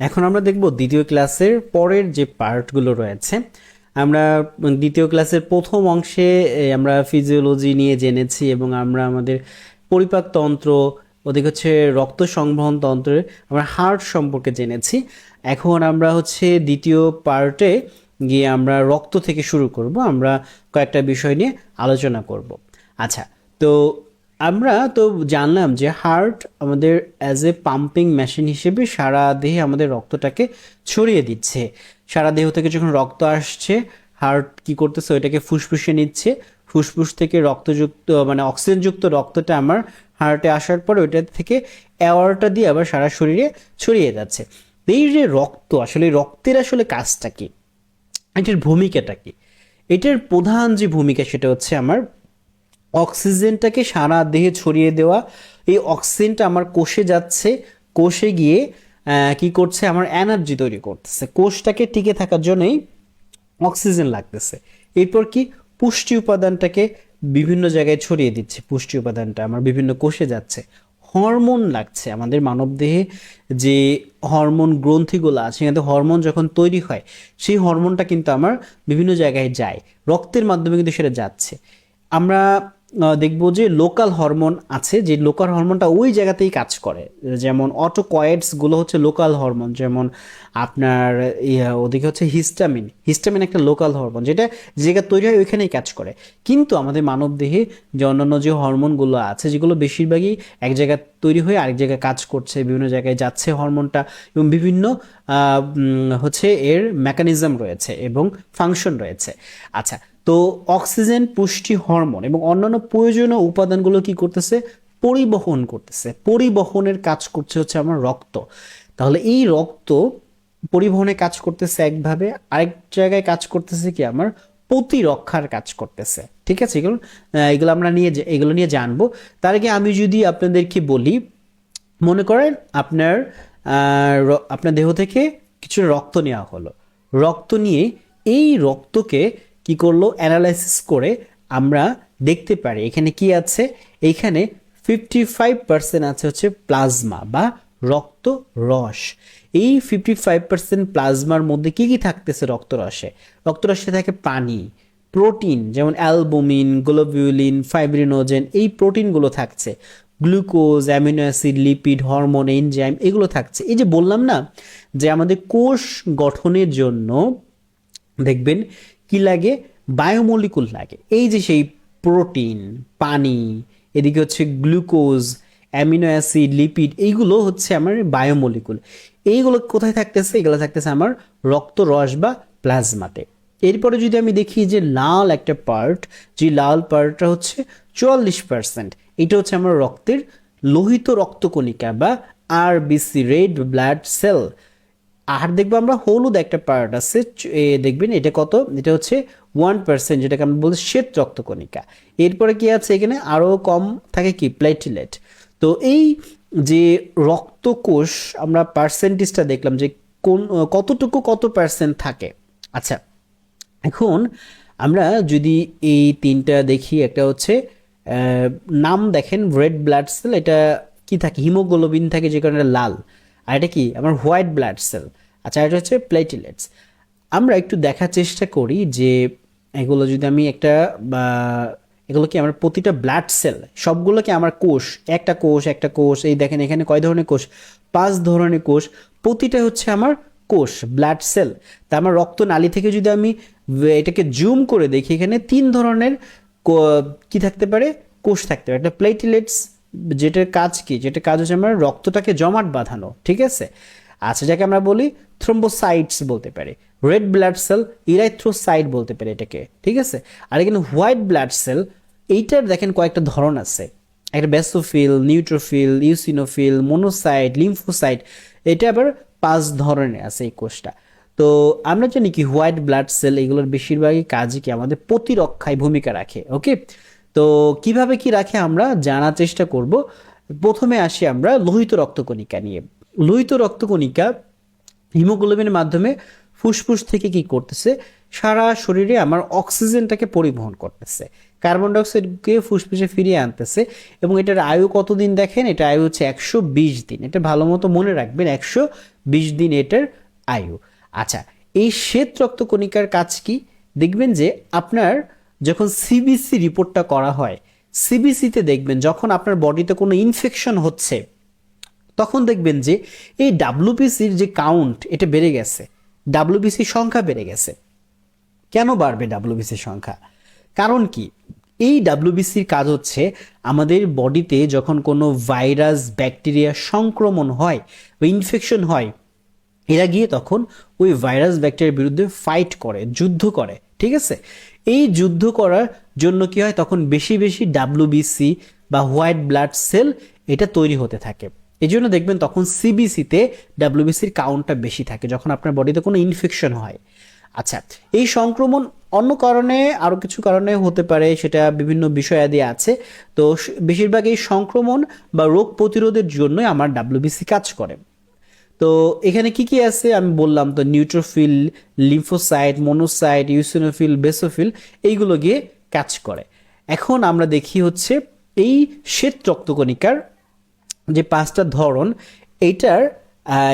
এখন আমরা দেখব দ্বিতীয় ক্লাসের পরের যে পার্টগুলো রয়েছে। আমরা দ্বিতীয় ক্লাসের প্রথম অংশে আমরা ফিজিওলজি নিয়ে জেনেছি এবং আমরা আমাদের পরিপাকতন্ত্র, ওদিকে হচ্ছে রক্ত সংবহন তন্ত্রে আমরা হার্ট সম্পর্কে জেনেছি। এখন আমরা হচ্ছে দ্বিতীয় পার্টে গিয়ে আমরা রক্ত থেকে শুরু করব, আমরা কয়েকটা বিষয় নিয়ে আলোচনা করব। আচ্ছা, তো আমরা তো জানলাম যে হার্ট আমাদের অ্যাজ এ পাম্পিং মেশিন হিসেবে সারা দেহে আমাদের রক্তটাকে ছড়িয়ে দিচ্ছে। সারা দেহ থেকে যখন রক্ত আসছে, হার্ট কি করতেছে, ওইটাকে ফুসফুসে নিচ্ছে। ফুসফুস থেকে রক্তযুক্ত মানে অক্সিজেনযুক্ত রক্তটা আমার হার্টে আসার পর ওইটা থেকে অ্যাওয়ারটা দিয়ে আবার সারা শরীরে ছড়িয়ে যাচ্ছে। এই যে রক্ত, আসলে রক্তের আসলে কাজটা কি, এটার ভূমিকাটা কি? এটার প্রধান যে ভূমিকা সেটা হচ্ছে আমার অক্সিজেনটাকে সারা দেহে ছড়িয়ে দেওয়া। এই অক্সিজেনটা আমার কোষে যাচ্ছে, কোষে গিয়ে কি করছে, আমার এনার্জি তৈরি করতেছে। কোষটাকে টিকে থাকার জন্যই অক্সিজেন লাগতেছে। এরপর কি, পুষ্টি উপাদানটাকে বিভিন্ন জায়গায় ছড়িয়ে দিচ্ছে। পুষ্টি উপাদানটা আমার বিভিন্ন কোষে যাচ্ছে। হরমোন লাগছে আমাদের মানবদেহে, যে হরমোন গ্রন্থিগুলো আছে, কিন্তু হরমোন যখন তৈরি হয় সেই হরমোনটা কিন্তু আমার বিভিন্ন জায়গায় যায়, রক্তের মাধ্যমে কিন্তু সেটা যাচ্ছে। আমরা দেখব যে লোকাল হরমোন আছে, যে লোকাল হরমোনটা ওই জায়গাতেই কাজ করে। যেমন অটোকয়েডস গুলো হচ্ছে লোকাল হরমোন, যেমন আপনার ওদিকে হচ্ছে হিস্টামিন। হিস্টামিন একটা লোকাল হরমোন, যেটা যে জায়গায় তৈরি হয় ওইখানেই কাজ করে। কিন্তু আমাদের মানবদেহে যে অন্যান্য যে হরমোনগুলো আছে, যেগুলো বেশিরভাগই এক জায়গায় তৈরি হয়ে আরেক জায়গায় কাজ করছে, বিভিন্ন জায়গায় যাচ্ছে হরমোনটা, এবং বিভিন্ন হচ্ছে এর মেকানিজম রয়েছে এবং ফাংশন রয়েছে। আচ্ছা, তো অক্সিজেন, পুষ্টি হরমোন এবং অন্যান্য প্রয়োজনীয় উপাদানগুলো কি করতেছে, পরিবহন করতেছে। পরিবহনের কাজ করছে হচ্ছে আমার রক্ত। তাহলে এই রক্ত পরিবহনে কাজ করতেছে একভাবে, আরেক জায়গায় কাজ করতেছে কি, আমার প্রতিরক্ষার কাজ করতেছে। ঠিক আছে, এগুলো এগুলো আমরা এগুলো নিয়ে জানবো। তার আগে আমি যদি আপনাদেরকে বলি, মনে করেন আপনার দেহ থেকে কিছু রক্ত নেওয়া হলো। রক্ত নিয়ে এই রক্তকে কি করলো, অ্যানালাইসিস করে আমরা দেখতে পারি এখানে কি আছে। এইখানে 55% আছে হচ্ছে প্লাজমা বা রক্ত রস। এই 55% প্লাজমার মধ্যে কি কি থাকতেছে রক্তরসে? রক্তরসে থাকে পানি, প্রোটিন যেমন অ্যালবুমিন, গ্লোবিউলিন, ফাইব্রিনোজেন, এই প্রোটিনগুলো থাকছে। Glucose, amino acid, lipid, hormone, enzyme, এগুলো থাকছে। এই যে বললাম না যে আমাদের কোষ গঠনের জন্য দেখবেন কি লাগে, বায়োমলিকুল লাগে। এই যে সেই প্রোটিন, পানি, এদিকে হচ্ছে গ্লুকোজ, অ্যামিনো অ্যাসিড, লিপিড, এইগুলো হচ্ছে আমার বায়োমলিকুল। এইগুলো কোথায় থাকতেছে? এগুলো থাকতেছে আমার রক্ত রস বা প্লাজমাতে। এরপরে যদি আমি দেখি যে লাল একটা পার্ট, যে লাল পার্টটা হচ্ছে 44%, এটা হচ্ছে আমার রক্তের লোহিত রক্তকণিকা বা আরবিসি, রেড ব্লাড সেল। আর দেখবো আমরা হলুদ একটা পার্ট আছে, দেখবেন এটা কত, এটা হচ্ছে 1%, যেটাকে আমরা বলছি শ্বেত রক্তকণিকা। এরপরে কি আছে, এখানে আরো কম থাকে কি, প্লেটলেট। তো এই যে রক্তকোষ, আমরা পার্সেন্টেজটা দেখলাম যে কোন কতটুকু কত পার্সেন্ট থাকে। আচ্ছা, এখন আমরা যদি এই তিনটা দেখি, একটা হচ্ছে নাম দেখেন রেড ব্লাড সেল, এটা কি থাকে, হিমোগ্লোবিন থাকে যে কারণে লাল। আর এটা কি, আমার হোয়াইট ব্লাড সেল। আচ্ছা, এটা হচ্ছে প্লেটলেটস। আমরা একটু দেখার চেষ্টা করি যে এগুলো যদি আমি একটা বা এগুলো কি আমার প্রতিটা ব্লাড সেল, সবগুলো কি আমার কোষ, একটা কোষ একটা কোষ। এই দেখেন এখানে কয় ধরনের কোষ, 5 ধরনের কোষ। প্রতিটা হচ্ছে আমার কোষ, ব্লাড সেল। তা আমার রক্তনালী থেকে যদি আমি এটাকে জুম করে দেখি, এখানে 3 ধরনের কি থাকতে পারে, কোষ থাকতে পারে। একটা প্লেটলেটস, যেটার কাজ কি, যেটার কাজ হচ্ছে আমার রক্তটাকে জমাট বাঁধানো। ঠিক আছে, আচ্ছা, যাকে আমরা বলি থ্রোম্বোসাইটস বলতে পারি। রেড ব্লাড সেল ইরাইথ্রোসাইট বলতে পারি এটাকে। ঠিক আছে, আর এখানে হোয়াইট ব্লাড সেল, এইটার দেখেন কয়েকটা ধরন আছে। একটা basophil, neutrophil, eosinophil, monocyte, lymphocyte. এটা আবার 5 ধরনের আছে এই কোষটা। তো আমরা জানি কি, হোয়াইট ব্লাড সেল এগুলোর বেশিরভাগই কাজই কি, আমাদের প্রতিরক্ষায় ভূমিকা রাখে। ওকে, তো কিভাবে কি রাখে আমরা জানার চেষ্টা করব। প্রথমে আসি আমরা লোহিত রক্তকণিকা নিয়ে। লোহিত রক্তকণিকা হিমোগ্লোবিনের মাধ্যমে ফুসফুস থেকে কি করতেছে, সারা শরীরে আমার অক্সিজেনটাকে পরিবহন করতেছে। কার্বন ডাইঅক্সাইডকে ফুসফুসে ফিরিয়ে আনতেছে। এবং এটার আয়ু কতদিন দেখেন, এটা আয়ু হচ্ছে 120 দিন। এটা ভালো মতো মনে রাখবেন, 120 দিন এটার আয়ু। আচ্ছা, এই শ্বেত রক্তকণিকার কাজ কি? দেখবেন যে আপনার যখন সিবিসি রিপোর্টটা করা হয়, সিবিসিতে দেখবেন যখন আপনার বডিতে কোনো ইনফেকশন হচ্ছে, তখন দেখবেন যে এই ডাব্লিউবিসির যে কাউন্ট এটা বেড়ে গেছে, ডাব্লিউবিসির সংখ্যা বেড়ে গেছে। কেন বাড়বে ডাব্লিউবিসির সংখ্যা? কারণ কি? এই ডাব্লিউবিসির কাজ হচ্ছে আমাদের বডিতে যখন কোনো ভাইরাস ব্যাকটেরিয়া সংক্রমণ হয় বা ইনফেকশন হয়, এরা গিয়ে তখন ওই ভাইরাস ব্যাকটেরিয়ার বিরুদ্ধে ফাইট করে, যুদ্ধ করে, ঠিক আছে? এই যুদ্ধ করার জন্য কি হয়, তখন বেশি বেশি ডাব্লিউবিসি বা হোয়াইট ব্লাড সেল এটা তৈরি হতে থাকে। এই জন্য দেখবেন তখন সিবিসিতে ডাব্লিউবিসির কাউন্টটা বেশি থাকে যখন আপনার বডিতে কোনো ইনফেকশন হয়। আচ্ছা, এই সংক্রমণ অন্য কারণে, আরও কিছু কারণে হতে পারে, সেটা বিভিন্ন বিষয়াদি আছে। তো বেশিরভাগ এই সংক্রমণ বা রোগ প্রতিরোধের জন্যই আমার ডাব্লিউবিসি কাজ করে। তো এখানে কি কি আছে আমি বললাম, তো neutrophil, lymphocyte, monocyte, eosinophil, basophil, এইগুলো গিয়ে কাজ করে। এখন আমরা দেখি হচ্ছে এই শ্বেত রক্তকণিকার যে 5টা ধরন, এইটার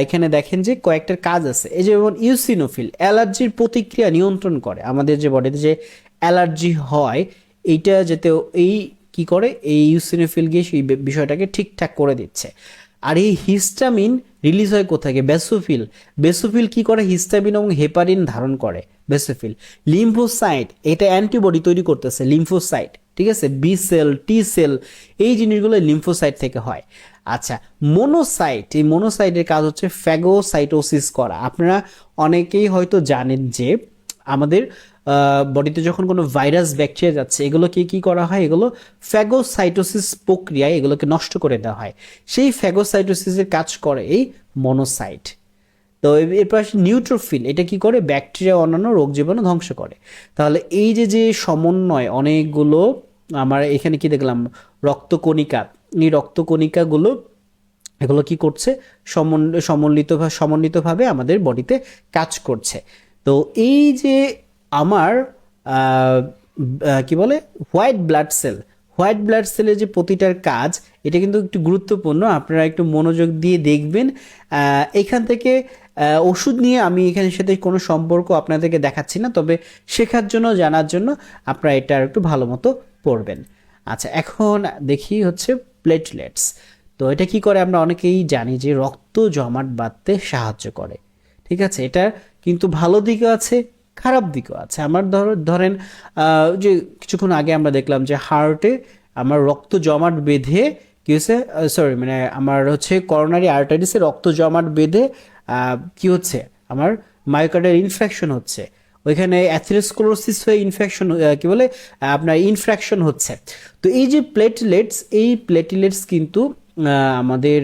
এখানে দেখেন যে কয়েকটার কাজ আছে। এই যেমন ইউসিনোফিল অ্যালার্জির প্রতিক্রিয়া নিয়ন্ত্রণ করে, আমাদের যে বডিতে যে অ্যালার্জি হয় এইটা যাতে এই কি করে, এই ইউসিনোফিল গিয়ে সেই বিষয়টাকে ঠিকঠাক করে দিচ্ছে। আর এই হিস্টামিন রিলিজ হয় কোথায়? বেসোফিল। বেসোফিল কি করে? হিস্টামিন এবং হেপারিন ধারণ করে বেসোফিল। লিম্ফোসাইট, এটা অ্যান্টিবডি তৈরি করতেছে, লিম্ফোসাইট, ঠিক আছে? বি সেল, টি সেল, এই জিনিসগুলো লিম্ফোসাইট থেকে হয়। আচ্ছা, মোনোসাইট, এই মোনোসাইটের কাজ হচ্ছে ফ্যাগোসাইটোসিস করা। আপনারা অনেকেই হয়তো জানেন যে আমাদের বডিতে যখন কোনো ভাইরাস ব্যাকটেরিয়া যাচ্ছে, এগুলোকে কি করা হয়, এগুলো ফ্যাগোসাইটোসিস প্রক্রিয়ায় এগুলোকে নষ্ট করে দেওয়া হয়। সেই ফ্যাগোসাইটোসিসের কাজ করে এই মোনোসাইট। তো এরপর আসে নিউট্রোফিল, এটা কি করে? ব্যাকটেরিয়া অন্যান্য রোগ জীবাণু ধ্বংস করে। তাহলে এই যে যে সমন্বয় অনেকগুলো, আমার এখানে কি দেখলাম, রক্তকণিকা, এই রক্তকণিকাগুলো এগুলো কি করছে? সমন্বিতভাবে আমাদের বডিতে কাজ করছে। তো এই যে আমার কি বলে, white blood cell, white blood সেলের যে প্রতিটার কাজ, এটা কিন্তু একটু গুরুত্বপূর্ণ, আপনারা একটু মনোযোগ দিয়ে দেখবেন। এখান থেকে ওষুধ নিয়ে আমি এখানে সাথে কোনো সম্পর্ক আপনাদেরকে দেখাচ্ছি না, তবে শেখার জন্য, জানার জন্য আপনারা এটা একটু ভালো মতো পড়বেন। আচ্ছা, এখন দেখি হচ্ছে প্লেটলেটস। তো এটা কি করে? আমরা অনেকেই জানি যে রক্ত জমাট বাঁধতে সাহায্য করে, ঠিক আছে? এটা কিন্তু ভালো দিকও আছে, খারাপ দিকও আছে। আমার ধরেন যে কিছুক্ষণ আগে আমরা দেখলাম যে হার্টে আমার রক্ত জমাট বেঁধে কি হচ্ছে, সরি মানে আমার হচ্ছে করোনারি আর্টারিসে রক্ত জমাট বেঁধে কি হচ্ছে, আমার মায়োকার্ডিয়াল ইনফেকশন হচ্ছে, ওইখানে অ্যাথেরোস্ক্লেরোসিস হয়ে ইনফেকশন, কি বলে, আপনার ইনফ্র্যাকশন হচ্ছে। তো এই যে প্লেটলেটস, এই প্লেটলেটস কিন্তু আমাদের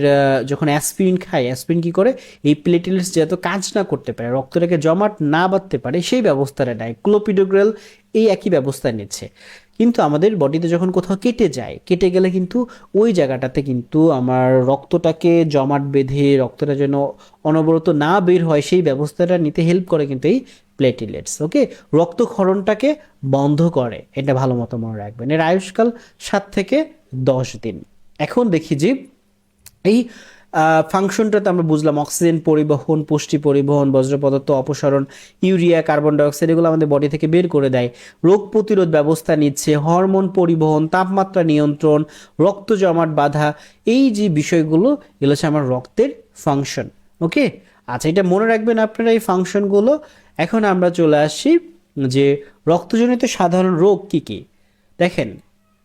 যখন অ্যাসপিরিন খাই, অ্যাসপিরিন কি করে, এই প্লেটলেটস যাতে কাজ না করতে পারে, রক্তটাকে জমাট না বাঁধতে পারে, সেই ব্যবস্থাটা নেয়। ক্লোপিডোগ্রেল এই একই ব্যবস্থা নিচ্ছে। কিন্তু আমাদের বডিতে যখন কোথাও কেটে যায়, কেটে গেলে কিন্তু ওই জায়গাটাতে কিন্তু আমার রক্তটাকে জমাট বেঁধে রক্তটা যেন অনবরত না বের হয়, সেই ব্যবস্থাটা নিতে হেল্প করে কিন্তু এই প্লেটলেটস। ওকে, রক্তক্ষরণটাকে বন্ধ করে, এটা ভালো মতো মনে রাখবেন। এর আয়ুষ্কাল 7 থেকে 10 দিন। এখন দেখি যে এই ফাংশনটাতে আমরা বুঝলাম অক্সিজেন পরিবহন, পুষ্টি পরিবহন, বজ্র পদার্থ অপসারণ, ইউরিয়া, কার্বন ডাইঅক্সাইড, এগুলো আমাদের বডি থেকে বের করে দেয়। রোগ প্রতিরোধ ব্যবস্থা নিচ্ছে, হরমোন পরিবহন, তাপমাত্রা নিয়ন্ত্রণ, রক্ত জমাট বাঁধা, এই যে বিষয়গুলো, এগুলো হচ্ছে আমার রক্তের ফাংশন। ওকে, আচ্ছা, এটা মনে রাখবেন আপনারা এই ফাংশনগুলো। এখন আমরা চলে আসি যে রক্তজনিত সাধারণ রোগ কি কি। দেখেন,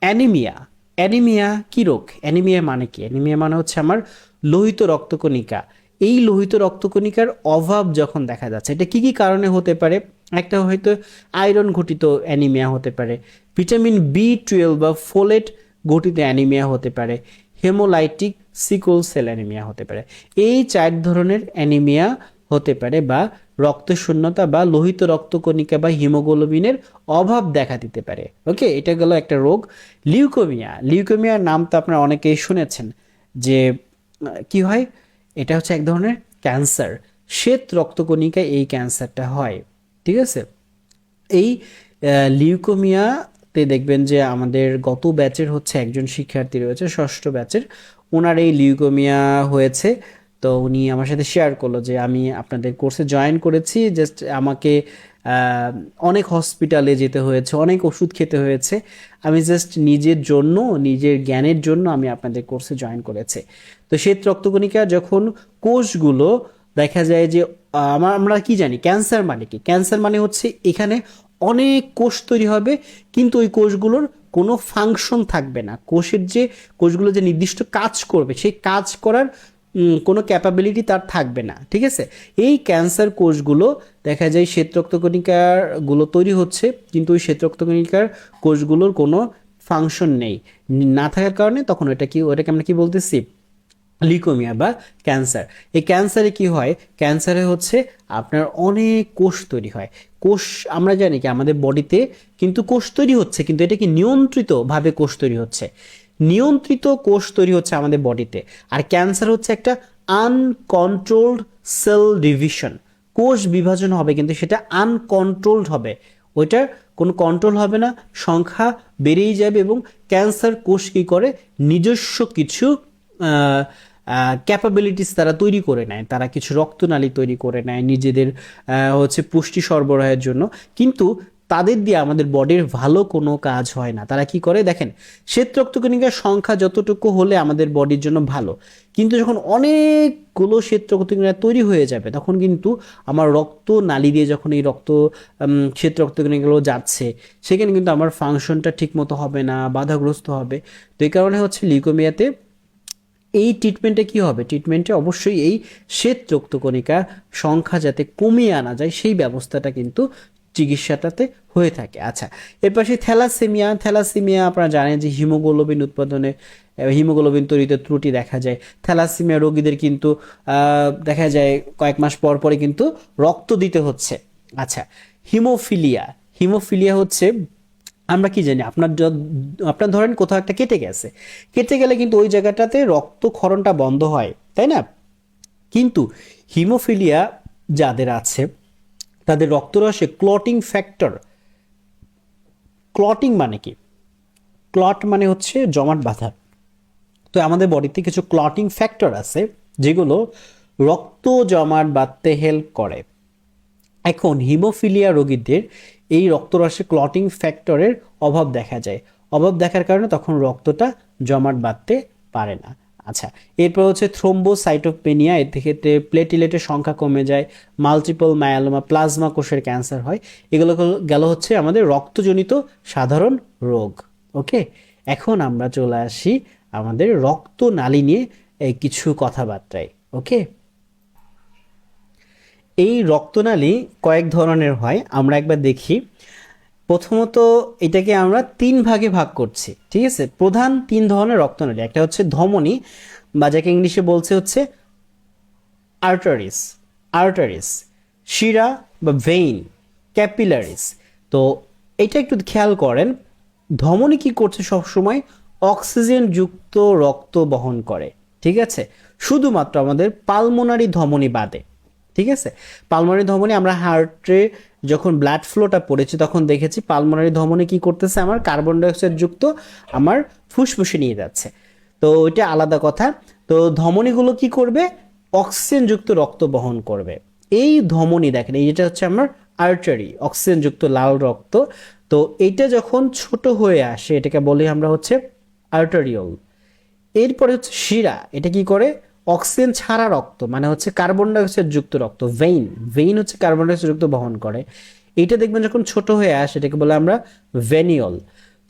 অ্যানিমিয়া। অ্যানিমিয়া কি রোগ? অ্যানিমিয়া মানে কি? অ্যানিমিয়া মানে হচ্ছে আমার লোহিত রক্তকণিকা। এই লোহিত রক্তকণিকার অভাব যখন দেখা যাচ্ছে, এটা কি কি কারণে হতে পারে? একটা হয়তো আয়রন ঘটিত অ্যানিমিয়া হতে পারে, ভিটামিন B12 বা ফোলেট ঘটিত অ্যানিমিয়া হতে পারে, হেমোলাইটিক সিকল সেল অ্যানিমিয়া হতে পারে। এই 4 ধরনের অ্যানিমিয়া হতে পারে, বা রক্তশূন্যতা বা লোহিত রক্তকণিকা বা হিমোগ্লোবিনের অভাব দেখা দিতে পারে। ওকে, এটা গেল একটা রোগ। লিউকোমিয়া, লিউকোমিয়ার নাম তো আপনারা অনেকেই শুনেছেন যে কি হয়, এটা হচ্ছে এক ধরনের ক্যান্সার, শ্বেত রক্তকণিকায় এই ক্যান্সারটা হয়, ঠিক আছে? এই লিউকোমিয়া তে দেখবেন যে আমাদের গত ব্যাচের হচ্ছে একজন শিক্ষার্থী রয়েছে, ষষ্ঠ ব্যাচের, ওনার এই লিউকোমিয়া হয়েছে। তো উনি আমার সাথে শেয়ার করলো যে আমি আপনাদের কোর্সে জয়েন করেছি, জাস্ট আমাকে অনেক হসপিটালে যেতে হয়েছে, অনেক ওষুধ খেতে হয়েছে, আমি জাস্ট নিজের জন্য, নিজের জ্ঞানের জন্য আমি আপনাদের কোর্সে জয়েন করেছি। তো শ্বেত রক্তকণিকা যখন কোষগুলো দেখা যায় যে আমরা কি জানি ক্যান্সার মানে কি, ক্যান্সার মানে হচ্ছে এখানে অনেক কোষ তৈরি হবে কিন্তু ওই কোষগুলোর কোনো ফাংশন থাকবে না, কোষের যে কোষগুলো যে নির্দিষ্ট কাজ করবে সেই কাজ করার কোনো ক্যাপাবিলিটি তার থাকবে না, ঠিক আছে। এই ক্যান্সার কোষগুলো দেখা যায় শ্বেত রক্তকণিকার গুলো তৈরি হচ্ছে কিন্তু ওই শ্বেত রক্তকণিকার কোষগুলোর কোনো ফাংশন নেই, না থাকার কারণে তখন ওটাকে আমরা কি বলতেছি, লিউকোমিয়া বা ক্যান্সার। এই ক্যান্সারে কি হয়, ক্যান্সারে হচ্ছে আপনার অনেক কোষ তৈরি হয়। কোষ আমরা জানি কি আমাদের বডিতে কিন্তু কোষ তৈরি হচ্ছে, কিন্তু এটা কি নিয়ন্ত্রিতভাবে কোষ তৈরি হচ্ছে, নিয়ন্ত্রিত কোষ তৈরি হচ্ছে আমাদের বডিতে। আর ক্যান্সার হচ্ছে একটা আনকন্ট্রোলড সেল ডিভিশন, কোষ বিভাজন হবে কিন্তু সেটা আনকন্ট্রোলড হবে, ওইটার কোনো কন্ট্রোল হবে না, সংখ্যা বেড়েই যাবে। এবং ক্যান্সার কোষ কী করে, নিজস্ব কিছু ক্যাপাবিলিটিস তারা তৈরি করে নেয়, তারা কিছু রক্তনালী তৈরি করে নেয় নিজেদের হচ্ছে পুষ্টি সরবরাহের জন্য, কিন্তু তাদের দিয়ে আমাদের বডির ভালো কোনো কাজ হয় না। তারা কি করে দেখেন, শ্বেত রক্তকণিকার সংখ্যা যতটুকু হলে আমাদের বডির জন্য ভালো, কিন্তু যখন অনেকগুলো শ্বেত রক্তকণিকা তৈরি হয়ে যাবে তখন কিন্তু আমার রক্ত নালী দিয়ে যখন এই শ্বেত রক্তকণিকাগুলো যাচ্ছে সেখানে কিন্তু আমার ফাংশনটা ঠিক মতো হবে না, বাধাগ্রস্ত হবে। তো এই কারণে হচ্ছে লিউকোমিয়াতে এই ট্রিটমেন্টে কি হবে, ট্রিটমেন্টে অবশ্যই এই শ্বেত রক্তকণিকা সংখ্যা যাতে কমিয়ে আনা যায় সেই ব্যবস্থাটা কিন্তু চিকিৎসাটাতে হয়ে থাকে। আচ্ছা, এর পাশে থ্যালাসেমিয়া, থ্যালাসেমিয়া আপনারা জানেন যে হিমোগ্লোবিন উৎপাদনে, হিমোগ্লোবিন তৈরিতে ত্রুটি দেখা যায়। থ্যালাসেমিয়া রোগীদের কিন্তু দেখা যায় কয়েক মাস পর পরে কিন্তু রক্ত দিতে হচ্ছে। আচ্ছা, হিমোফিলিয়া, হিমোফিলিয়া হচ্ছে আমরা কি জানি, আপনার ধরেন কোথাও একটা কেটে গেছে, কেটে গেলে কিন্তু ওই জায়গাটাতে রক্তক্ষরণটা বন্ধ হয়, তাই না? কিন্তু হিমোফিলিয়া যাদের আছে তাদের রক্তরসে ক্লটিং ফ্যাক্টর, ক্লটিং মানে কি, ক্লট মানে হচ্ছে জমাট বাঁধা। তো আমাদের বডিতে কিছু ক্লটিং ফ্যাক্টর আছে যেগুলো রক্ত জমাট বাঁধতে হেল্প করে। এখন হিমোফিলিয়া রোগীদের এই রক্তরসে ক্লটিং ফ্যাক্টরের অভাব দেখা যায়, অভাব দেখার কারণে তখন রক্তটা জমাট বাঁধতে পারে না। আচ্ছা, এরপর হচ্ছে থ্রোম্বোসাইটোপেনিয়া, এর ক্ষেত্রে প্লেটিলেটের সংখ্যা কমে যায়, মাল্টিপল মায়োলোমা, প্লাজমা কোষের ক্যান্সার হয়। এগুলো গেল হচ্ছে আমাদের রক্তজনিত সাধারণ রোগ। ওকে, এখন আমরা চলে আসি আমাদের রক্তনালী নিয়ে কিছু কথাবার্তায়। ওকে, এই রক্তনালী কয়েক ধরনের হয়, আমরা একবার দেখি। প্রথমত এটাকে আমরা তিন ভাগে ভাগ করছি, ঠিক আছে। প্রধান তিন ধরনের রক্তনালী, একটা হচ্ছে ধমনী বা যাকে ইংলিশে বলছে হচ্ছে আর্টারিস, আর্টারিস, শিরা বা ভেইন, ক্যাপিলারিস। তো এটা একটু খেয়াল করেন, ধমনী কি করছে সবসময়, অক্সিজেন যুক্ত রক্ত বহন করে, ঠিক আছে, শুধুমাত্র আমাদের পালমোনারি ধমনী বাদে, ঠিক আছে। পালমোনারি ধমনী আমরা হার্টে যখন ব্লাড ফ্লোটা পড়েছে তখন দেখেছি পালমোনারি ধমনী কি করতেছে, আমার কার্বন ডাইঅক্সাইড যুক্ত আমার ফুসফুসে নিয়ে যাচ্ছে, তো ওইটা আলাদা কথা। তো ধমনীগুলো কি করবে, অক্সিজেন যুক্ত রক্ত বহন করবে। এই ধমনী দেখেন, এই যেটা হচ্ছে আমার আর্টারি, অক্সিজেন যুক্ত লাল রক্ত, তো এইটা যখন ছোট হয়ে আসে এটাকে বলি আমরা হচ্ছে আর্টারিওল। এরপরে হচ্ছে শিরা, এটা কি করে, অক্সিজেন ছাড়া রক্ত মানে হচ্ছে কার্বন ডাইঅক্সাইড যুক্ত রক্ত, ভেইন, ভেইন হচ্ছে কার্বন ডাইঅক্সাইড যুক্ত বহন করে। এটা দেখবেন যখন ছোট হয়ে আসে এটাকে বলে আমরা ভেনিওল।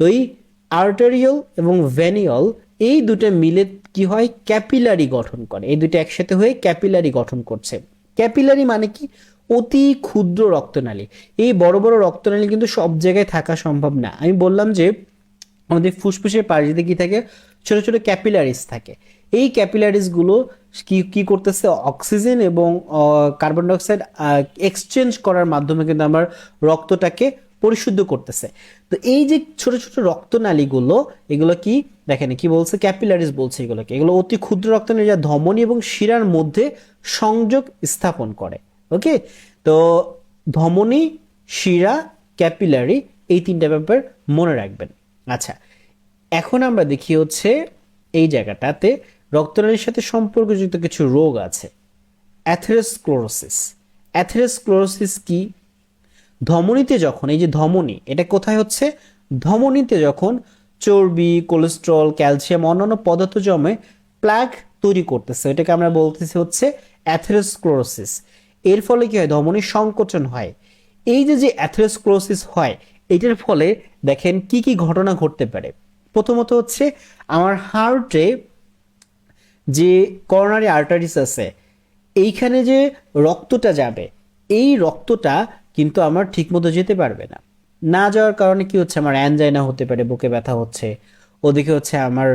তো এই আর্টারিওল এবং ভেনিওল এই দুটো মিলে কি হয়, ক্যাপিলারি গঠন করে, এই দুটো একসাথে হয়ে ক্যাপিলারি গঠন করছে। ক্যাপিলারি মানে কি, অতি ক্ষুদ্র রক্তনালী। এই বড় বড় রক্তনালী কিন্তু সব জায়গায় থাকা সম্ভব না। আমি বললাম যে আমাদের ফুসফুসের পাশে কি থাকে, ছোট ছোট ক্যাপিলারিস থাকে। এই ক্যাপিলারিসগুলো কি কি করতেছে, অক্সিজেন এবং কার্বন ডাইঅক্সাইড এক্সচেঞ্জ করার মাধ্যমে কিন্তু আমার রক্তটাকে পরিশুদ্ধ করতেছে। তো এই যে ছোট ছোট রক্তনালীগুলো, এগুলো কি দেখেন কি বলছে, ক্যাপিলারিস বলছে এগুলোকে, এগুলো অতি ক্ষুদ্র রক্তনালী যা ধমনী এবং শিরার মধ্যে সংযোগ স্থাপন করে। ওকে, তো ধমনী, শিরা, ক্যাপিলারি, এই 3টা ব্যাপার মনে রাখবেন। আচ্ছা, এখন আমরা দেখি হচ্ছে এই জায়গাটাতে রক্তনালীর সাথে সম্পর্কযুক্ত কিছু রোগ আছে। অ্যাথেরোস্ক্লেরোসিস। অ্যাথেরোস্ক্লেরোসিস কি? ধমনীতে যখন, এই যে ধমনী, এটা কোথায় হচ্ছে? ধমনীতে যখন চর্বি, কোলেস্ট্রল, ক্যালসিয়াম, অন্যান্য পদার্থ জমে প্লাক তৈরি করতেছে, এটাকে আমরা বলতেছি হচ্ছে অ্যাথেরোস্ক্লেরোসিস। এর ফলে কি হয়? ধমনীর সংকোচন হয়। এই যে যে অ্যাথেরোস্ক্লেরোসিস হয়, এটার ফলে দেখেন কি কি ঘটনা ঘটতে পারে। প্রথমত হচ্ছে আমার হার্টে যে করোনারি আর্টারিস আছে, এইখানে যে রক্তটা যাবে, এই রক্তটা কিন্তু আমার ঠিকমতো যেতে পারবে না। না যাওয়ার কারণে কি হচ্ছে? আমার অ্যানজাইনা হতে পারে, বুকে ব্যথা হচ্ছে, ওদিকে হচ্ছে আমার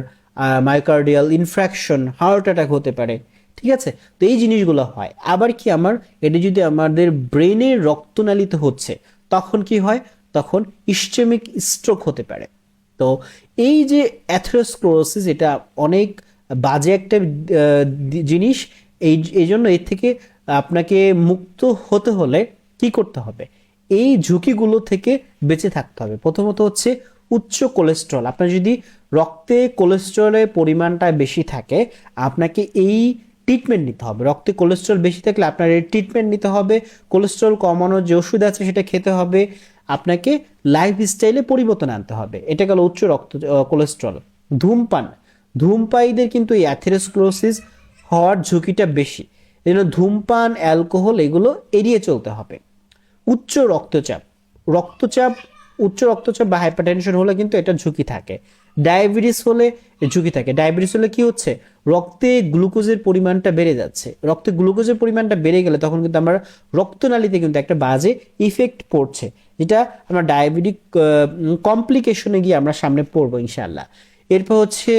মায়োকার্ডিয়াল ইনফ্র্যাকশন, হার্ট অ্যাটাক হতে পারে। ঠিক আছে, তো এই জিনিসগুলো হয়। আবার কি, আমার এটা যদি আমাদের ব্রেনের রক্তনালীতে হচ্ছে, তখন কি হয়? তখন ইসচেমিক স্ট্রোক হতে পারে। তো এই যে অ্যাথেরোস্ক্লেরোসিস, এটা অনেক বাজে একটা জিনিস। এই জন্য এর থেকে আপনাকে মুক্ত হতে হলে কি করতে হবে? এই ঝুঁকিগুলো থেকে বেঁচে থাকতে হবে। প্রথমত হচ্ছে উচ্চ কোলেস্ট্রল। আপনার যদি রক্তে কোলেস্ট্রলের পরিমাণটা বেশি থাকে, আপনাকে এই ট্রিটমেন্ট নিতে হবে। রক্তে কোলেস্ট্রল বেশি থাকলে আপনার এই ট্রিটমেন্ট নিতে হবে। কোলেস্ট্রল কমানোর যে ওষুধ আছে সেটা খেতে হবে। আপনাকে লাইফস্টাইলে পরিবর্তন আনতে হবে। এটা গেল উচ্চ কোলেস্ট্রল। ধূমপান। ধূমপায়ীদের কিন্তু এই অ্যাথেরোস্ক্লেরোসিস হওয়ার ঝুঁকিটা বেশি। এই জন্য ধূমপান, অ্যালকোহল এগুলো এড়িয়ে চলতে হবে। উচ্চ রক্তচাপ। রক্তচাপ, উচ্চ রক্তচাপ বা হাইপারটেনশন হলে কিন্তু এটা ঝুঁকি থাকে। ডায়াবেটিস হলে ঝুঁকি থাকে। ডায়াবেটিস হলে কি হচ্ছে? রক্তে গ্লুকোজের পরিমাণটা বেড়ে যাচ্ছে। রক্তে গ্লুকোজের পরিমাণটা বেড়ে গেলে তখন কিন্তু আমরা রক্তনালীতে কিন্তু একটা বাজে ইফেক্ট পড়ছে, যেটা আমরা ডায়াবেটিক কমপ্লিকেশনে গিয়ে আমরা সামনে পড়বো ইনশাল্লাহ। এরপর হচ্ছে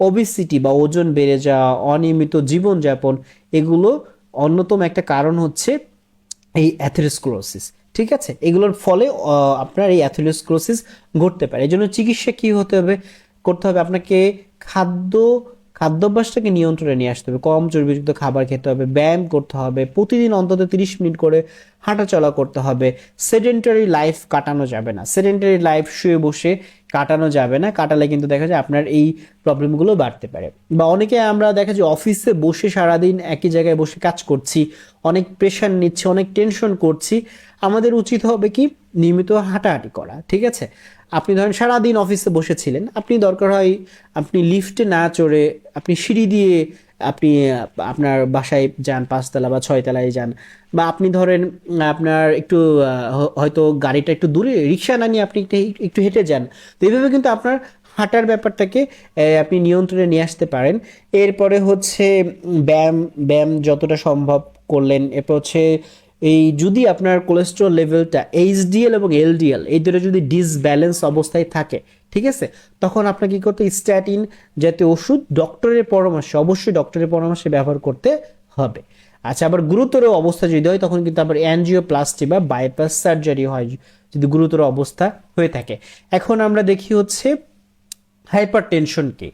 ওবেসিটি বা ওজন বেড়ে যাওয়া, অনিয়মিত জীবনযাপন, এগুলো অন্যতম একটা কারণ হচ্ছে এই অ্যাথেরোস্ক্লেরোসিস। ঠিক আছে, এগুলোর ফলে আপনার এই অ্যাথেরোস্ক্লেরোসিস ঘটতে পারে। এই জন্য চিকিৎসা কি করতে হবে? আপনাকে খাদ্যাভ্যাসটাকে নিয়ন্ত্রণে নিয়ে আসতে হবে। কম চর্বিযুক্ত খাবার খেতে হবে, ব্যায়াম করতে হবে, প্রতিদিন অন্তত 30 মিনিট করে হাঁটাচলা করতে হবে। সেডেন্টারি লাইফ কাটানো যাবে না। সেডেন্টারি লাইফ শুয়ে বসে কাটানো যাবে না। কাটালে কিন্তু দেখা যায় আপনার এই প্রবলেমগুলো বাড়তে পারে। বা অনেকে আমরা দেখা যায় অফিসে বসে সারাদিন একই জায়গায় বসে কাজ করছি, অনেক প্রেশার নিচ্ছি, অনেক টেনশন করছি। আমাদের উচিত হবে কি? নিয়মিত হাঁটাহাঁটি করা। ঠিক আছে, আপনি ধরেন সারাদিন অফিসে বসেছিলেন, আপনি দরকার হয় আপনি লিফটে না চড়ে আপনি সিঁড়ি দিয়ে আপনি আপনার বাসায় যান, 5তলা বা 6তলায় যান। বা আপনি ধরেন আপনার একটু হয়তো গাড়িটা একটু দূরে, রিক্সা না নিয়ে আপনি একটু হেঁটে যান। তো এইভাবে কিন্তু আপনার হাঁটার ব্যাপারটাকে আপনি নিয়ন্ত্রণে নিয়ে আসতে পারেন। এরপরে হচ্ছে ব্যায়াম। ব্যায়াম যতটা সম্ভব করলেন। এরপর হচ্ছে এই যদি আপনার কোলেস্ট্রল লেভেলটা এইচডিএল এবং এলডিএল এই দুটো যদি ডিসব্যালেন্স অবস্থায় থাকে, ঠিক আছে, তখন আপনাকে কি করতে? স্ট্যাটিন জাতীয় ওষুধ ডক্টরের পরামর্শে, অবশ্যই ডক্টরের পরামর্শে ব্যবহার করতে হবে। আচ্ছা, আবার গুরুতর অবস্থা যদি হয় তখন কিন্তু আবার অ্যানজিওপ্লাস্টি বা বাইপাস সার্জারি হয় যদি গুরুতর অবস্থা হয়ে থাকে। এখন আমরা দেখি হচ্ছে হাইপার টেনশন কি।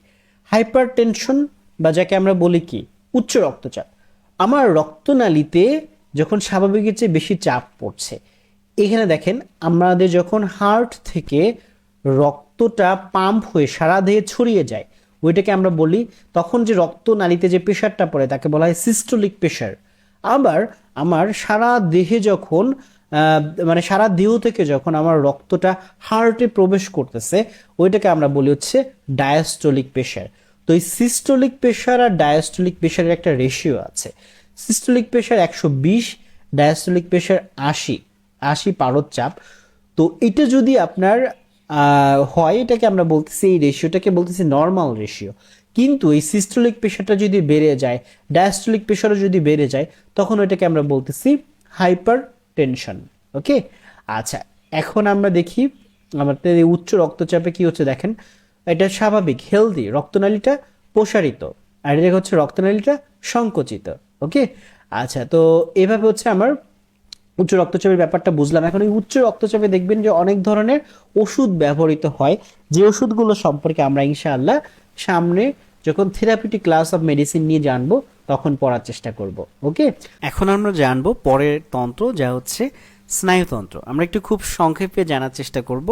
হাইপার টেনশন বা যাকে আমরা বলি কি উচ্চ রক্তচাপ। আমার রক্তনালীতে যখন স্বাভাবিকের চেয়ে বেশি চাপ পড়ছে, এখানে দেখেন আমাদের যখন হার্ট থেকে রক্তটা পাম্প হয়ে সারা দেহে ছড়িয়ে যায়, ওইটাকে আমরা বলি, তখন যে রক্তনালীতে যে প্রেশারটা পড়ে তাকে বলা হয় সিস্টোলিক প্রেশার। আবার আমার সারা দেহে যখন মানে সারা দেহ থেকে যখন আমার রক্তটা হার্টে প্রবেশ করতেছে, ওইটাকে আমরা বলি হচ্ছে ডায়াস্টোলিক প্রেশার। তো এই সিস্টোলিক প্রেশার আর ডায়াস্টোলিক প্রেশারের একটা রেশিও আছে। সিস্টোলিক প্রেশার 120, ডায়াস্টোলিক প্রেশার 80 পারদ চাপ। তো এটা যদি আপনার হয়, এটাকে আমরা বলতেছি, এই রেশিওটাকে বলতেছি নর্মাল রেশিও। কিন্তু এই সিস্টোলিক প্রেশারটা যদি বেড়ে যায়, ডায়াস্টোলিক প্রেশারও যদি বেড়ে যায়, তখন ওইটাকে আমরা বলতেছি হাইপার টেনশন। ওকে, আচ্ছা, এখন আমরা দেখি আমাদের এই উচ্চ রক্তচাপে কি হচ্ছে। দেখেন, এটা স্বাভাবিক হেলদি রক্তনালীটা প্রসারিত, আর এটা হচ্ছে রক্তনালীটা সংকুচিত। ওকে, আচ্ছা, তো এভাবে হচ্ছে আমার উচ্চ রক্তচাপের ব্যাপারটা বুঝলাম। এখন এই উচ্চ রক্তচাপে দেখবেন যে অনেক ধরনের ওষুধ ব্যবহৃত হয়, যে ওষুধগুলো সম্পর্কে আমরা ইনশাআল্লাহ সামনে যখন থেরাপিউটিক ক্লাস অফ মেডিসিন নিয়ে জানবো তখন পড়ার চেষ্টা করব। ওকে, এখন আমরা জানবো পরের তন্ত্র, যা হচ্ছে স্নায়ুতন্ত্র আমরা একটু খুব সংক্ষেপে জানার চেষ্টা করব।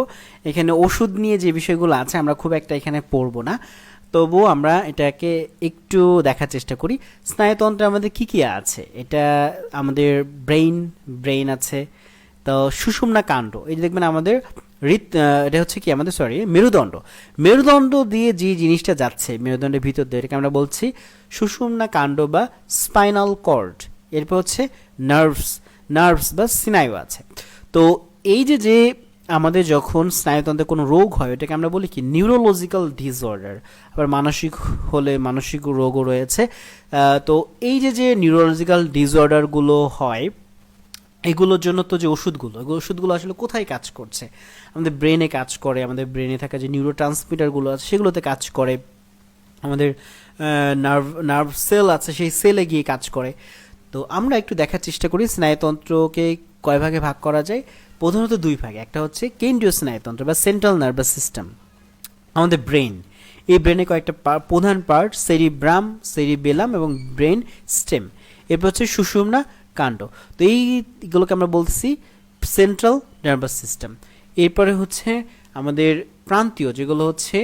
এখানে ওষুধ নিয়ে যে বিষয়গুলো আছে আমরা খুব একটা এখানে পড়বো না, তবুও আমরা এটাকে একটু দেখার চেষ্টা করি। স্নায়ুতন্ত্রে আমাদের কি কি আছে, এটা আমাদের ব্রেইন আছে, তো সুষুম্না কাণ্ড, এই যে দেখবেন আমাদের এটা হচ্ছে কি আমাদের মেরুদণ্ড দিয়ে যে জিনিসটা যাচ্ছে মেরুদণ্ডের ভিতর দিয়ে, এটাকে আমরা বলছি সুষুম্না কাণ্ড বা স্পাইনাল কর্ড। এরপর হচ্ছে নার্ভস বা স্নায়ু আছে। তো এই যে আমাদের যখন স্নায়ুতন্ত্রে কোনো রোগ হয় ওটাকে আমরা বলি কি নিউরোলজিক্যাল ডিসঅর্ডার। আবার মানসিক হলে মানসিক রোগও রয়েছে। তো এই যে নিউরোলজিক্যাল ডিসঅর্ডারগুলো হয়, এগুলোর জন্য তো যে ওষুধগুলো আসলে কোথায় কাজ করছে, আমাদের ব্রেনে কাজ করে, আমাদের ব্রেনে থাকা যে নিউরো ট্রান্সমিটারগুলো আছে সেগুলোতে কাজ করে, আমাদের নার্ভ সেল আছে সেই সেলে গিয়ে কাজ করে। তো আমরা একটু দেখার চেষ্টা করি স্নায়ুতন্ত্রকে কয় ভাগে ভাগ করা যায়। প্রধানত দুই ভাগে, একটা হচ্ছে কেন্দ্রীয় স্নায়ুতন্ত্র বা সেন্ট্রাল নার্ভাস সিস্টেম, আমাদের ব্রেন। এই ব্রেনে কয়েকটা প্রধান পার্ট, সেরিবেলাম এবং ব্রেন স্টেম। এরপর হচ্ছে সুষুম্না কাণ্ড। তো এইগুলোকে আমরা বলছি সেন্ট্রাল নার্ভাস সিস্টেম। এরপরে হচ্ছে আমাদের প্রান্তীয়, যেগুলো হচ্ছে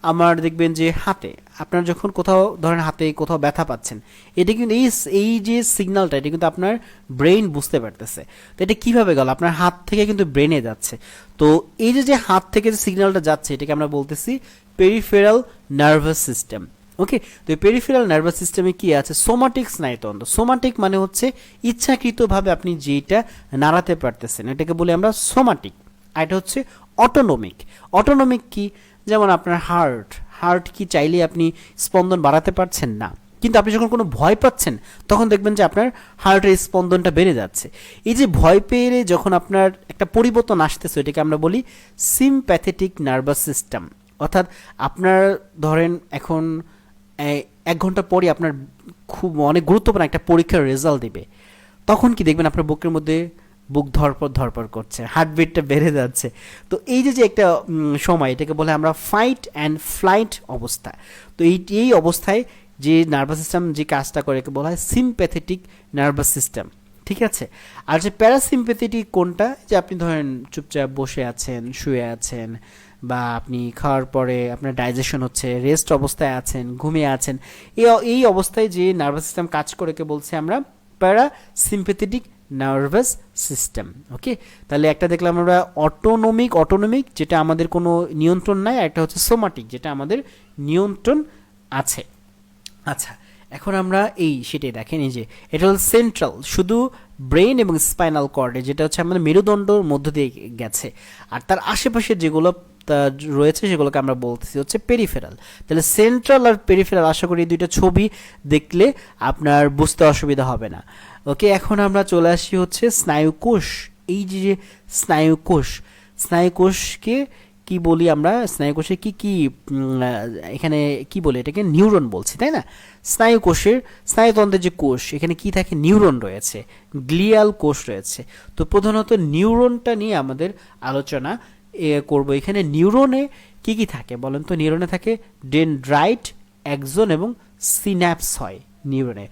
আমার দেখবেন যে হাতে, আপনার যখন কোথাও ধরেন হাতে কোথাও ব্যথা পাচ্ছেন, এটা কিন্তু এই যে সিগন্যালটা এটা কিন্তু আপনার ব্রেইন বুঝতে পারতেছে। তো এটা কীভাবে গেল, আপনার হাত থেকে কিন্তু ব্রেনে যাচ্ছে। তো এই যে হাত থেকে যে সিগন্যালটা যাচ্ছে এটাকে আমরা বলতেছি পেরিফেরাল নার্ভাস সিস্টেম। ওকে, তো এই পেরিফেরাল নার্ভাস সিস্টেমে কি আছে, সোমাটিক স্নায়ুতন্ত্র। সোমাটিক মানে হচ্ছে ইচ্ছাকৃতভাবে আপনি যেটা নাড়াতে পারতেছেন এটাকে বলি আমরা সোমাটিক। আর এটা হচ্ছে অটোনমিক কি, যেমন আপনার হার্ট কি চাইলে আপনি স্পন্দন বাড়াতে পারছেন না, কিন্তু আপনি যখন কোনো ভয় পাচ্ছেন তখন দেখবেন যে আপনার হার্টের স্পন্দনটা বেড়ে যাচ্ছে। এই যে ভয় পেয়ে যখন আপনার একটা পরিবর্তন আসতেছে এটাকে আমরা বলি সিম্প্যাথেটিক নার্ভাস সিস্টেম। অর্থাৎ আপনার ধরেন এখন 1 ঘন্টা পরে আপনার খুব অনেক গুরুত্বপূর্ণ একটা পরীক্ষার রেজাল্ট দিবে, তখন কি দেখবেন আপনার বুকের মধ্যে বুক ধরপড় করছে, হার্টবিটটা বেড়ে যাচ্ছে। তো এই যে একটা সময় এটাকে বলে আমরা ফাইট অ্যান্ড ফ্লাইট অবস্থা। তো এই অবস্থায় যে নার্ভাস সিস্টেম যে কাজটা করে একে বলা হয় সিম্প্যাথেটিক নার্ভাস সিস্টেম, ঠিক আছে। আর যে প্যারাসিম্প্যাথেটিক কোনটা, যে আপনি ধরেন চুপচাপ বসে আছেন, শুয়ে আছেন, বা আপনি খাওয়ার পরে আপনার ডাইজেশন হচ্ছে, রেস্ট অবস্থায় আছেন, ঘুমিয়ে আছেন, এই অবস্থায় যে নার্ভাস সিস্টেম কাজ করে কে বলছে আমরা প্যারাসিম্প্যাথেটিক নার্ভাস সিস্টেম। ওকে, তাহলে একটা দেখলাম আমরা অটোনমিক যেটা আমাদের কোনো নিয়ন্ত্রণ নাই, আর একটা হচ্ছে সোমাটিক যেটা আমাদের নিয়ন্ত্রণ আছে। আচ্ছা, এখন আমরা সেটাই দেখেন, এই যে এটা হল সেন্ট্রাল, শুধু ব্রেন এবং স্পাইনাল কর্ডে, যেটা হচ্ছে আমাদের মেরুদণ্ডর মধ্য দিয়ে গেছে, আর তার আশেপাশে যেগুলো রয়েছে সেগুলোকে আমরা বলতেছি হচ্ছে পেরিফেরাল। তাহলে সেন্ট্রাল আর পেরিফেরাল, আশা করি এই দুইটা ছবি দেখলে আপনার বুঝতে অসুবিধা হবে না। ওকে, এখন আমরা চলে আসি হচ্ছে স্নায়ুকোষ। এই যে স্নায়ুকোষকে কি বলি আমরা, স্নায়ুকোষে কি এখানে কি বলি, এটাকে নিউরন বলছি, তাই না। স্নায়ুতন্ত্রের যে কোষ, এখানে কি থাকে, নিউরন রয়েছে, গ্লিয়াল কোষ রয়েছে। তো প্রধানত নিউরনটা নিয়ে আমাদের আলোচনা করব। এখানে নিউরনে কি থাকে বলেন তো। নিউরনে থাকে ডেনড্রাইট, অ্যাক্সন এবং সিন্যাপস হয় নিউরনে।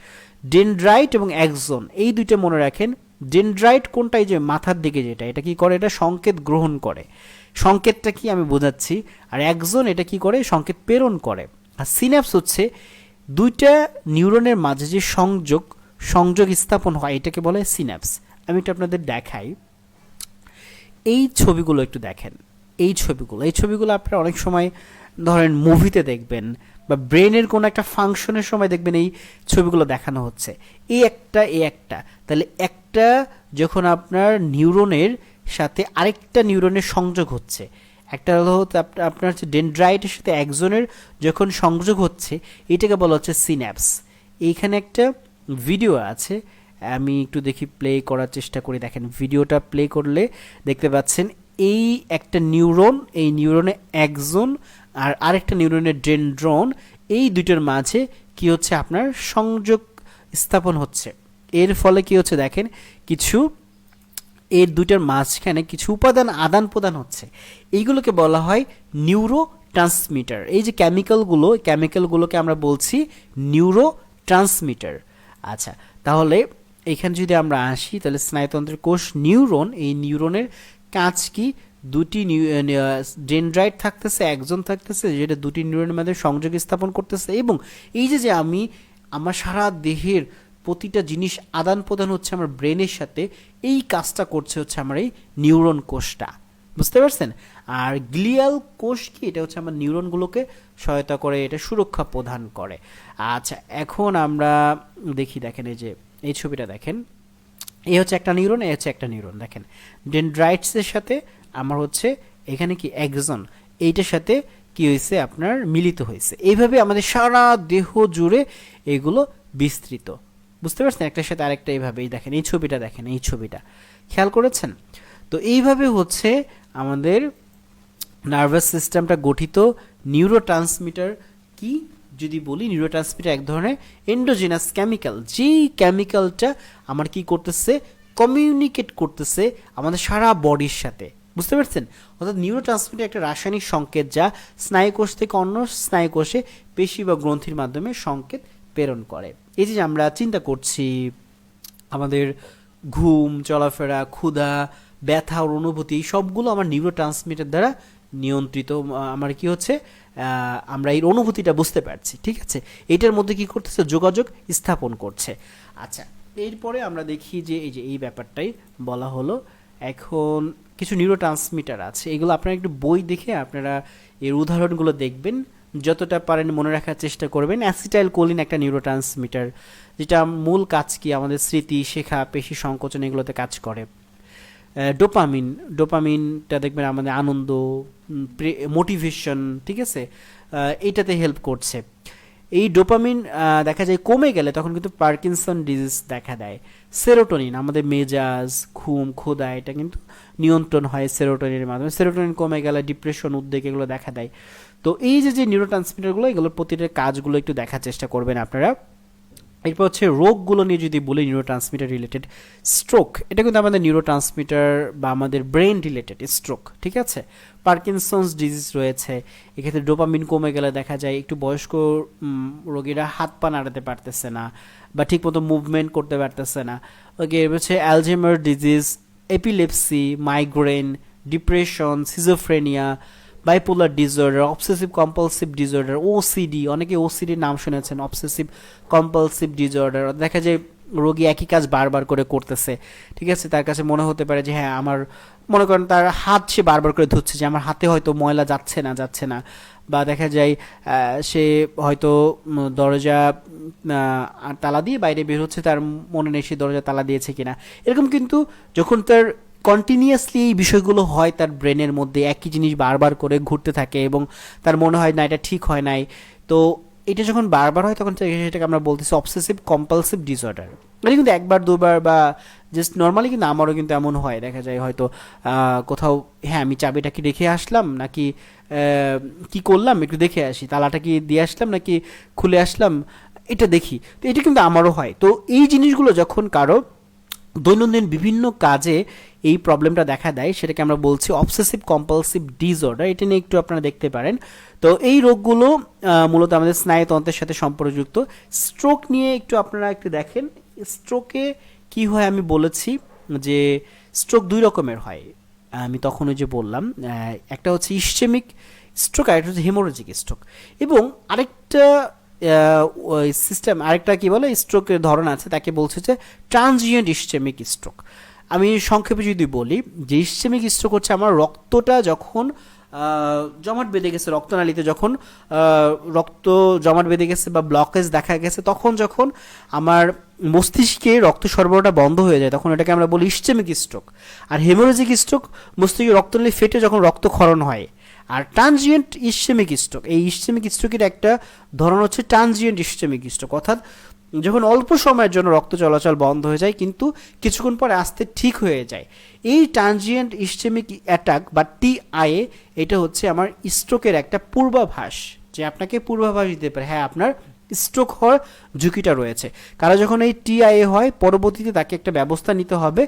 ডেনড্রাইট এবং অ্যাক্সন এই দুইটা মনে রাখেন। ডেনড্রাইট কোনটা, এই যে মাথার দিকে যেটা, এটা কি করে, এটা সংকেত গ্রহণ করে, সংকেতটা কি আমি বোঝাচ্ছি। আর অ্যাক্সন এটা কি করে, সংকেত প্রেরণ করে। আর সিন্যাপস হচ্ছে দুইটা নিউরনের মাঝে যে সংযোগ স্থাপন হয়, এটাকে বলে সিন্যাপস। আমি এটা আপনাদের দেখাই, এই ছবিগুলো একটু দেখেন। এই ছবিগুলো আপনারা অনেক সময় ধরেন মুভিতে দেখবেন, বা ব্রেনের কোনো একটা ফাংশনের সময় দেখবেন এই ছবিগুলো দেখানো হচ্ছে। এই একটা তাহলে একটা যখন আপনার নিউরনের সাথে আরেকটা নিউরনের সংযোগ হচ্ছে, একটা হলো আপনার হচ্ছে ডেনড্রাইটের সাথে অ্যাক্সনের যখন সংযোগ হচ্ছে, এটাকে বলা হচ্ছে সিন্যাপস। এইখানে একটা ভিডিও আছে, আমি একটু দেখি, প্লে করার চেষ্টা করি। দেখেন, ভিডিওটা প্লে করলে দেখতে পাচ্ছেন এই একটা নিউরন, এই নিউরনে অ্যাক্সন আর আরেকটা নিউরনের ডেনড্রন, এই দুইটার মাঝে কি হচ্ছে, আপনার সংযোগ স্থাপন হচ্ছে। এর ফলে কি হচ্ছে দেখেন, এর দুইটার মাঝখানে কিছু উপাদান আদান প্রদান হচ্ছে। এইগুলোকে বলা হয় নিউরো ট্রান্সমিটার। এই যে ক্যামিক্যালগুলোকে আমরা বলছি নিউরো ট্রান্সমিটার। আচ্ছা, তাহলে এখানে যদি আমরা আসি তাহলে স্নায়ুতন্ত্রের কোষ নিউরন, এই নিউরনের কাজ কি, দুটি ডেনড্রাইট থাকতেছে, একজন থাকতেছে যেটা দুটি নিউরনের মধ্যে সংযোগ স্থাপন করতেছে, এবং এই যে আমি আমার সারা দেহের প্রতিটা জিনিস আদান প্রদান হচ্ছে আমার ব্রেনের সাথে, এই কাজটা করছে হচ্ছে আমার এই নিউরন কোষটা, বুঝতে পারছেন। আর গ্লিয়াল কোষ কি, এটা হচ্ছে আমার নিউরনগুলোকে সহায়তা করে, এটা সুরক্ষা প্রদান করে। আচ্ছা, এখন আমরা দেখি, দেখেন এই যে এই ছবিটা দেখেন, এই হচ্ছে একটা নিউরন, এই হচ্ছে একটা নিউরন, দেখেন ডেনড্রাইটসের সাথে আমার হচ্ছে এখানে কি এক্সন, এইটার সাথে কি হয়েছে আপনার মিলিত হয়েছে, এইভাবে আমাদের সারা দেহ জুড়ে এগুলো বিস্তৃত, বুঝতে পারছেন, একটার সাথে আরেকটা এইভাবেই। দেখেন এই ছবিটা, দেখেন এই ছবিটা খেয়াল করেছেন। তো এইভাবে হচ্ছে আমাদের নার্ভাস সিস্টেমটা গঠিত। নিউরোট্রান্সমিটার কি যদি বলি, নিউরোট্রান্সমিটার এক ধরনের এন্ডোজেনাস কেমিক্যাল, যেই কেমিক্যালটা আমার কি করতেছে, কমিউনিকেট করতেছে আমাদের সারা বডির সাথে, বুঝতে পারছেন। অর্থাৎ নিউরোট্রান্সমিটার একটা রাসায়নিক সংকেত যা স্নায়ুকোষ থেকে অন্য স্নায়ুকোষে পেশি বা গ্রন্থির মাধ্যমে সংকেত প্রেরণ করে। এই যে আমরা চিন্তা করছি, আমাদের ঘুম, চলাফেরা, ক্ষুধা, ব্যথার অনুভূতি, সবগুলো আমার নিউরোট্রান্সমিটার দ্বারা নিয়ন্ত্রিত। আমার কি হচ্ছে, আমরা এই অনুভূতিটা বুঝতে পারছি, ঠিক আছে, এইটার মধ্যে কি করতেছে, যোগাযোগ স্থাপন করছে। আচ্ছা, এরপরে আমরা দেখি যে এই যে এই ব্যাপারটাই বলা হলো। এখন কিছু নিউরোট্রান্সমিটার আছে, এগুলো আপনারা একটু বই দেখে আপনারা এর উদাহরণগুলো দেখবেন, যতটা পারেন মনে রাখার চেষ্টা করবেন। অ্যাসিটাইল কোলিন একটা নিউরোট্রান্সমিটার, যেটা মূল কাজ কি, আমাদের স্মৃতি, শেখা, পেশি সংকোচন এগুলোতে কাজ করে। ডোপামিন, ডোপামিনটা দেখবেন আমাদের আনন্দ, মোটিভেশন, ঠিক আছে, এইটাতে হেল্প করছে। এই ডোপামিন দেখা যায় কমে গেলে তখন কিন্তু পার্কিনসন ডিজিজ দেখা দেয়। সেরোটোনিন আমাদের মেজাজ, ঘুম, ক্ষুধা, এটা কিন্তু নিয়ন্ত্রণ হয় সেরোটোনিনের মাধ্যমে। সেরোটোনিন কমে গেলে ডিপ্রেশন, উদ্বেগ এগুলো দেখা দেয়। তো এই যে যে নিউরোট্রান্সমিটারগুলো, এগুলোর প্রতিটা কাজগুলো একটু দেখার চেষ্টা করবেন আপনারা। এরপর হচ্ছে রোগগুলো নিয়ে যদি বলি, নিউরোট্রান্সমিটার রিলেটেড, স্ট্রোক, এটা কিন্তু আমাদের নিউরোট্রান্সমিটার বা আমাদের ব্রেন রিলেটেড স্ট্রোক, ঠিক আছে। পার্কিনসন্স ডিজিজ রয়েছে, এক্ষেত্রে ডোপামিন কমে গেলে দেখা যায় একটু বয়স্ক রোগীরা হাত পা নাড়াতে পারতেছে না বা ঠিকমতো মুভমেন্ট করতে পারতেছে না। ওকে, হচ্ছে Alzheimer disease, epilepsy, migraine, depression, schizophrenia, bipolar disorder, obsessive compulsive disorder, OCD, অনেকে ওসিডির নাম শুনেছেন, অবসেসিভ কম্পালসিভ ডিসঅর্ডার, দেখা যায় রোগী একই কাজ বারবার করে করতেছে, ঠিক আছে, তার কাছে মনে হতে পারে যে হ্যাঁ আমার, মনে করেন তার হাত সে বারবার করে ধুচ্ছে, যে আমার হাতে হয়তো ময়লা যাচ্ছে না, বা দেখা যায় সে হয়তো দরজা তালা দিয়ে বাইরে বের হচ্ছে, তার মনে নেই সে দরজা তালা দিয়েছে কিনা। এরকম কিন্তু যখন তার কন্টিনিউয়াসলি এই বিষয়গুলো হয়, তার ব্রেনের মধ্যে একই জিনিস বারবার করে ঘুরতে থাকে এবং তার মনে হয় না এটা ঠিক হয় নাই, তো এটা যখন বারবার হয় তখন সেটাকে আমরা বলতেছি অবসেসিভ কম্পালসিভ ডিসঅর্ডার। এটা কিন্তু একবার দুবার বা জাস্ট নর্মালি, কিন্তু আমারও কিন্তু এমন হয়, দেখা যায় হয়তো কোথাও, হ্যাঁ আমি চাবিটা কি রেখে আসলাম নাকি কি করলাম একটু দেখে আসি, তালাটা কি দিয়ে আসলাম নাকি খুলে আসলাম, এটা দেখি, তো এটা কিন্তু আমারও হয়। তো এই জিনিসগুলো যখন কারো দৈনন্দিন বিভিন্ন কাজে এই প্রবলেমটা দেখা দেয়, সেটাকে আমরা বলছি অবসেসিভ কম্পালসিভ ডিসঅর্ডার। এটা নিয়ে একটু আপনারা দেখতে পারেন। তো এই রোগগুলো মূলত আমাদের স্নায়ুতন্ত্রের সাথে সম্পর্কযুক্ত। স্ট্রোক নিয়ে একটু আপনারা একটু দেখেন, স্ট্রোকে কি হয় আমি বলেছি যে স্ট্রোক দুই রকমের হয়, আমি তখন ওই যে বললাম, একটা হচ্ছে ইসচেমিক স্ট্রোক আর একটা হচ্ছে হেমোরেজিক স্ট্রোক, এবং আরেকটা সিস্টেম, আরেকটা কি বলে স্ট্রোকের ধরন আছে, তাকে বলছে যে ট্রানজিয়েন্ট ইসচেমিক স্ট্রোক। আমি সংক্ষেপে যদি বলি যে ইসচেমিক স্ট্রোক হচ্ছে আমার রক্তটা যখন জমাট বেঁধে গেছে, রক্তনালীতে যখন রক্ত জমাট বেঁধে গেছে বা ব্লকেজ দেখা গেছে, তখন যখন আমার মস্তিষ্কে রক্ত সরবরাহটা বন্ধ হয়ে যায়, তখন এটাকে আমরা বলি ইসচেমিক স্ট্রোক। আর হেমোরেজিক স্ট্রোক মস্তিষ্কে রক্তনালী ফেটে যখন রক্তক্ষরণ হয়। আর ট্রানজিয়েন্ট ইসচেমিক স্ট্রোক, এই ইসচেমিক স্ট্রোকের একটা ধরন হচ্ছে ট্রানজিয়েন্ট ইসচেমিক স্ট্রোক, অর্থাৎ যখন অল্প সময়ের জন্য রক্ত চলাচল বন্ধ হয়ে যায় কিন্তু কিছুক্ষণ পরে আস্তে ঠিক হয়ে যায়। এই ট্রানজিয়েন্ট ইসচেমিক অ্যাটাক বা টিআইএ, এটা হচ্ছে আমার স্ট্রোকের একটা পূর্বাভাস, যে আপনাকে পূর্বাভাস দিতে পারে হ্যাঁ আপনার স্ট্রোক হওয়ার ঝুঁকিটা রয়েছে। কারণ যখন এই টিআইএ হয়, পরবর্তীতে তাকে একটা ব্যবস্থা নিতে হবে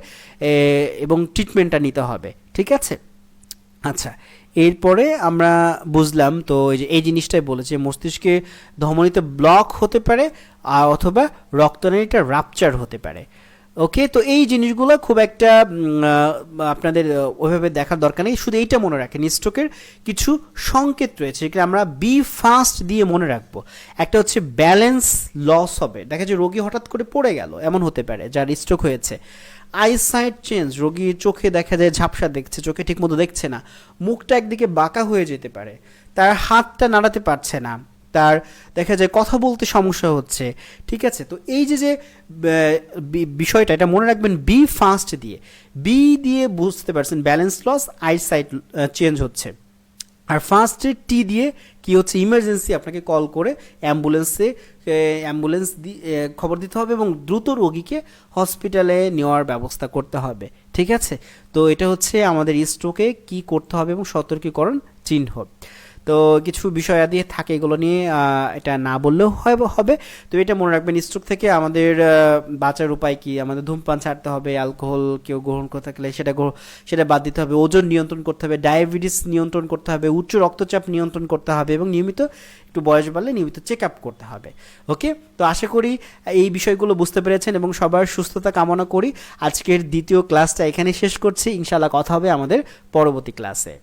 এবং ট্রিটমেন্টটা নিতে হবে, ঠিক আছে। আচ্ছা, এরপরে আমরা বুঝলাম তো এই জিনিসটাই বলেছে, মস্তিষ্কে ধমনীতে ব্লক হতে পারে অথবা রক্তনালীটা রাপচার হতে পারে। ওকে, তো এই জিনিসগুলো খুব একটা আপনাদের ওইভাবে দেখার দরকার নেই, শুধু এইটা মনে রাখেন স্ট্রোকের কিছু সংকেত রয়েছে যেগুলো আমরা বি ফাস্ট দিয়ে মনে রাখবো। একটা হচ্ছে ব্যালেন্স লস হবে, দেখা যায় রোগী হঠাৎ করে পড়ে গেল, এমন হতে পারে যার স্ট্রোক হয়েছে। আইসাইট চেঞ্জ, রোগীর চোখে দেখা যায় ঝাপসা দেখছে, চোখে ঠিকমতো দেখছে না, মুখটা একদিকে বাঁকা হয়ে যেতে পারে, তার হাতটা নাড়াতে পারছে না, তার দেখা যায় কথা বলতে সমস্যা হচ্ছে। ঠিক আছে, তো এই যে যে বিষয়টা এটা মনে রাখবেন বি ফাস্ট দিয়ে। বি দিয়ে বুঝতে পারছেন ব্যালেন্স লস, আইসাইট চেঞ্জ হচ্ছে। আর ফার্স্টে টি দিয়ে কি হচ্ছে, ইমার্জেন্সি আপনাকে কল করে অ্যাম্বুলেন্স খবর দিতে হবে এবং দ্রুত রোগীকে হসপিটালে নেওয়ার ব্যবস্থা করতে হবে। ঠিক আছে, তো এটা হচ্ছে আমাদের স্ট্রোকে কি করতে হবে এবং সতর্কীকরণ চিহ্ন। তো কিছু বিষয় দিয়ে থাকে, এগুলো নিয়ে এটা না বললেও হবে। তো এটা মনে রাখবেন, স্ট্রোক থেকে আমাদের বাঁচার উপায় কি, আমাদের ধূমপান ছাড়তে হবে, অ্যালকোহল কেউ গ্রহণ করে থাকলে সেটা বাদ দিতে হবে, ওজন নিয়ন্ত্রণ করতে হবে, ডায়াবেটিস নিয়ন্ত্রণ করতে হবে, উচ্চ রক্তচাপ নিয়ন্ত্রণ করতে হবে এবং নিয়মিত একটু বয়স বাড়লে নিয়মিত চেক আপ করতে হবে। ওকে, তো আশা করি এই বিষয়গুলো বুঝতে পেরেছেন এবং সবার সুস্থতা কামনা করি। আজকের দ্বিতীয় ক্লাসটা এখানে শেষ করছি, ইনশাআল্লাহ কথা হবে আমাদের পরবর্তী ক্লাসে।